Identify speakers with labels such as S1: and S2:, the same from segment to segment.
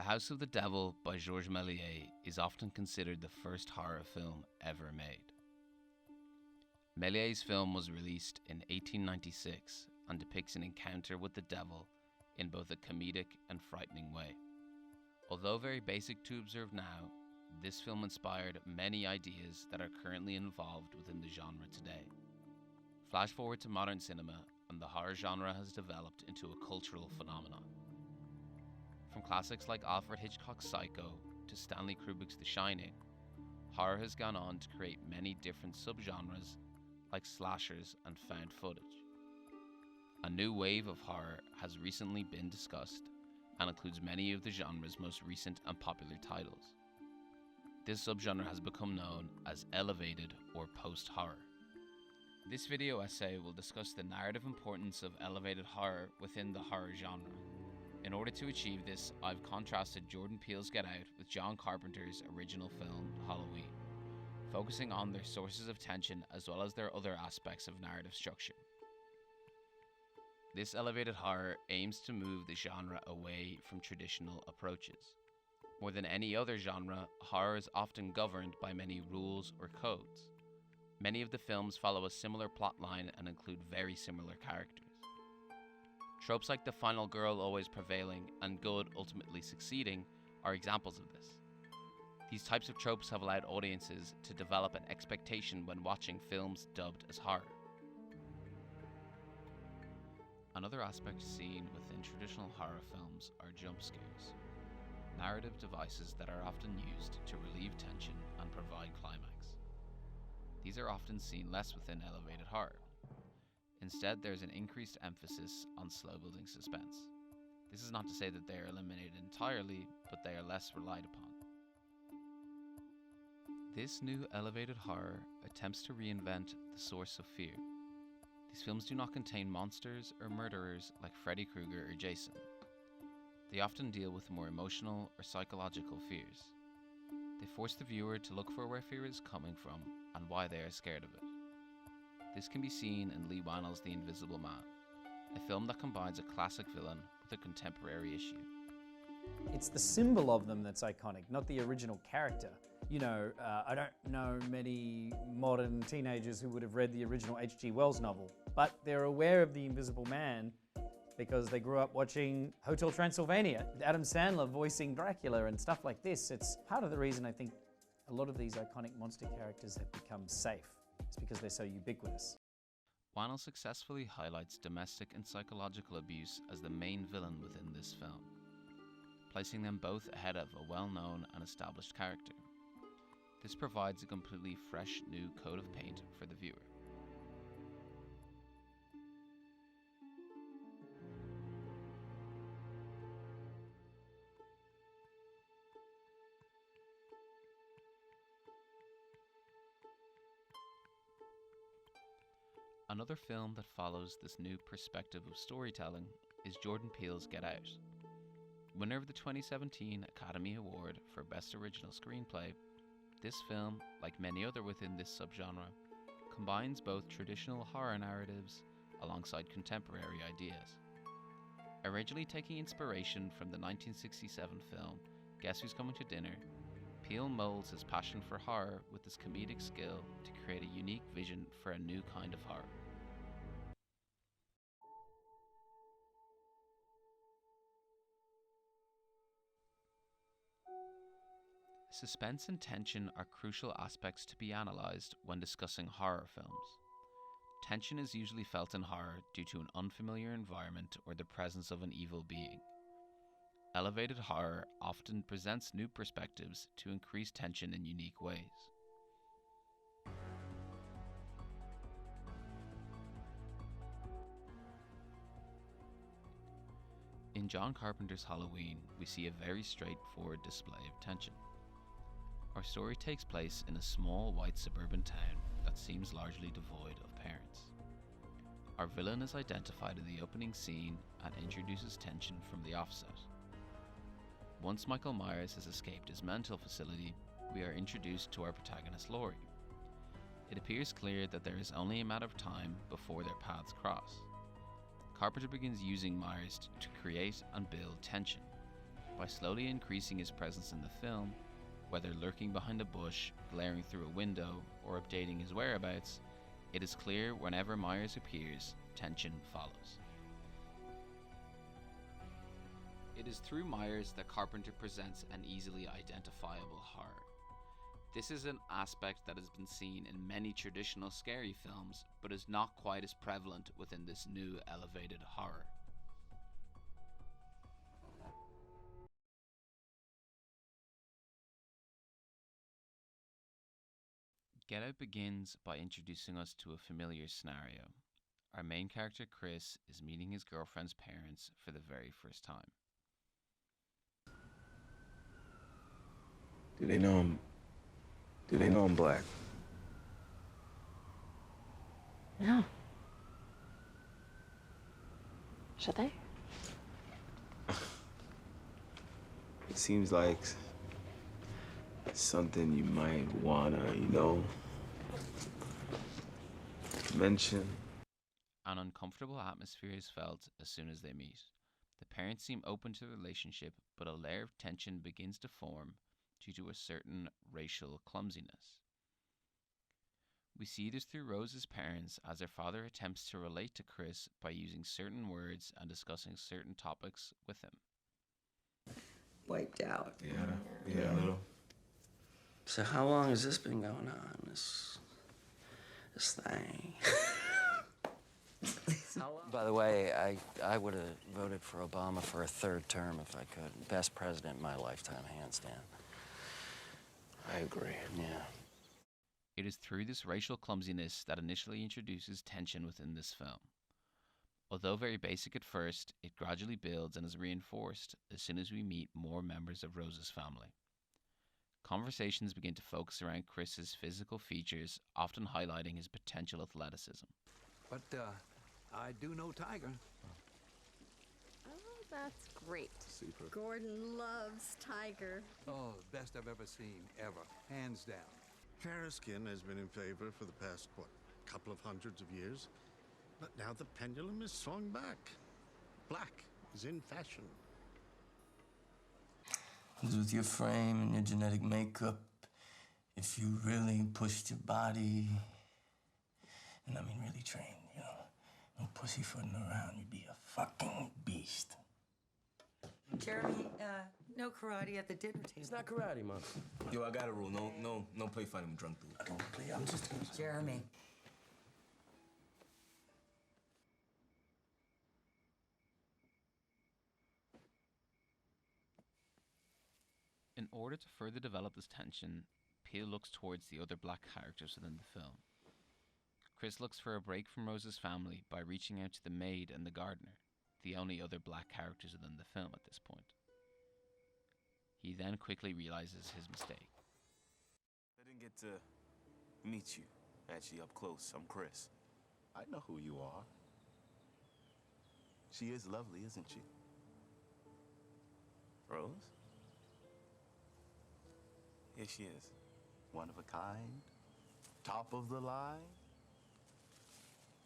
S1: The House of the Devil by Georges Méliès is often considered the first horror film ever made. Méliès's film was released in 1896 and depicts an encounter with the devil in both a comedic and frightening way. Although very basic to observe now, this film inspired many ideas that are currently involved within the genre today. Flash forward to modern cinema, and the horror genre has developed into a cultural phenomenon. From classics like Alfred Hitchcock's Psycho to Stanley Kubrick's The Shining, horror has gone on to create many different subgenres like slashers and found footage. A new wave of horror has recently been discussed and includes many of the genre's most recent and popular titles. This subgenre has become known as elevated or post-horror. This video essay will discuss the narrative importance of elevated horror within the horror genre. In order to achieve this, I've contrasted Jordan Peele's Get Out with John Carpenter's original film, Halloween, focusing on their sources of tension as well as their other aspects of narrative structure. This elevated horror aims to move the genre away from traditional approaches. More than any other genre, horror is often governed by many rules or codes. Many of the films follow a similar plotline and include very similar characters. Tropes like the final girl always prevailing and good ultimately succeeding are examples of this. These types of tropes have allowed audiences to develop an expectation when watching films dubbed as horror. Another aspect seen within traditional horror films are jump scares, narrative devices that are often used to relieve tension and provide climax. These are often seen less within elevated horror. Instead, there is an increased emphasis on slow-building suspense. This is not to say that they are eliminated entirely, but they are less relied upon. This new elevated horror attempts to reinvent the source of fear. These films do not contain monsters or murderers like Freddy Krueger or Jason. They often deal with more emotional or psychological fears. They force the viewer to look for where fear is coming from and why they are scared of it. This can be seen in Lee Wannell's The Invisible Man, a film that combines a classic villain with a contemporary issue.
S2: It's the symbol of them that's iconic, not the original character. I don't know many modern teenagers who would have read the original H.G. Wells novel, but they're aware of The Invisible Man because they grew up watching Hotel Transylvania, Adam Sandler voicing Dracula and stuff like this. It's part of the reason I think a lot of these iconic monster characters have become safe. It's because they're so ubiquitous.
S1: Wannell successfully highlights domestic and psychological abuse as the main villain within this film, placing them both ahead of a well-known and established character. This provides a completely fresh new coat of paint for the viewer. Another film that follows this new perspective of storytelling is Jordan Peele's Get Out. Winner of the 2017 Academy Award for Best Original Screenplay, this film, like many other within this subgenre, combines both traditional horror narratives alongside contemporary ideas. Originally taking inspiration from the 1967 film Guess Who's Coming to Dinner, Peele molds his passion for horror with his comedic skill to create a unique vision for a new kind of horror. Suspense and tension are crucial aspects to be analysed when discussing horror films. Tension is usually felt in horror due to an unfamiliar environment or the presence of an evil being. Elevated horror often presents new perspectives to increase tension in unique ways. In John Carpenter's Halloween, we see a very straightforward display of tension. Our story takes place in a small white suburban town that seems largely devoid of parents. Our villain is identified in the opening scene and introduces tension from the offset. Once Michael Myers has escaped his mental facility, we are introduced to our protagonist Laurie. It appears clear that there is only a matter of time before their paths cross. Carpenter begins using Myers to create and build tension. By slowly increasing his presence in the film, whether lurking behind a bush, glaring through a window, or updating his whereabouts, it is clear whenever Myers appears, tension follows. It is through Myers that Carpenter presents an easily identifiable horror. This is an aspect that has been seen in many traditional scary films, but is not quite as prevalent within this new elevated horror. Get Out begins by introducing us to a familiar scenario. Our main character, Chris, is meeting his girlfriend's parents for the very first time.
S3: Do they know I'm black?
S4: No. Should they?
S3: It seems like something you might wanna, mention.
S1: An uncomfortable atmosphere is felt as soon as they meet. The parents seem open to the relationship, but a layer of tension begins to form due to a certain racial clumsiness. We see this through Rose's parents as their father attempts to relate to Chris by using certain words and discussing certain topics with him.
S5: Wiped out.
S3: Yeah, a little.
S5: So how long has this been going on, this thing? By the way, I would have voted for Obama for a third term if I could. Best president in my lifetime, hands down.
S3: I agree.
S5: Yeah.
S1: It is through this racial clumsiness that initially introduces tension within this film. Although very basic at first, it gradually builds and is reinforced as soon as we meet more members of Rose's family. Conversations begin to focus around Chris's physical features, often highlighting his potential athleticism.
S6: But, I do know Tiger.
S7: Oh, that's great.
S3: Super.
S7: Gordon loves Tiger.
S6: Oh, best I've ever seen, ever. Hands down.
S8: Fair skin has been in favor for the past, couple of hundreds of years. But now the pendulum is swung back. Black is in fashion.
S9: With your frame and your genetic makeup, if you really pushed your body, and I mean really trained, no pussyfooting around, you'd be a fucking beast.
S10: Jeremy, no karate at the dinner table.
S9: It's not karate, Mom. Yo, I got a rule. No play fighting with drunk dudes. I don't play. I'm just
S10: Jeremy.
S1: In order to further develop this tension, Peele looks towards the other black characters within the film. Chris looks for a break from Rose's family by reaching out to the maid and the gardener, the only other black characters within the film at this point. He then quickly realizes his mistake.
S11: I didn't get to meet you, actually, up close. I'm Chris.
S12: I know who you are. She is lovely, isn't she?
S11: Rose? Yeah, she is.
S12: One of a kind? Top of the line?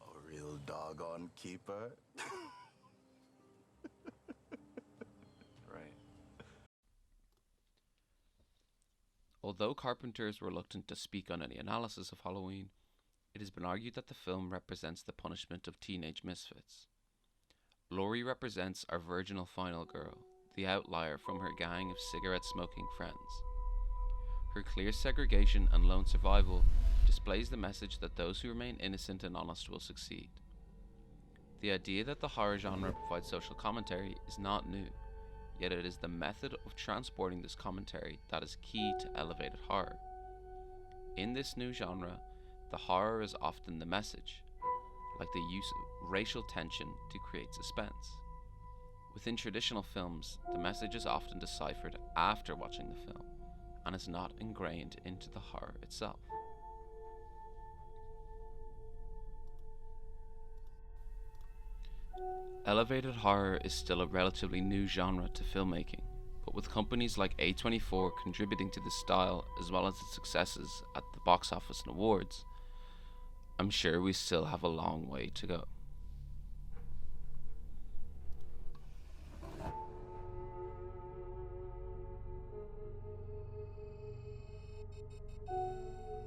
S12: A real doggone keeper?
S11: Right.
S1: Although Carpenter is reluctant to speak on any analysis of Halloween, it has been argued that the film represents the punishment of teenage misfits. Laurie represents our virginal final girl, the outlier from her gang of cigarette-smoking friends. Her clear segregation and lone survival displays the message that those who remain innocent and honest will succeed. The idea that the horror genre provides social commentary is not new, yet it is the method of transporting this commentary that is key to elevated horror. In this new genre, the horror is often the message, like the use of racial tension to create suspense. Within traditional films, the message is often deciphered after watching the film, and is not ingrained into the horror itself. Elevated horror is still a relatively new genre to filmmaking, but with companies like A24 contributing to this style as well as its successes at the box office and awards, I'm sure we still have a long way to go.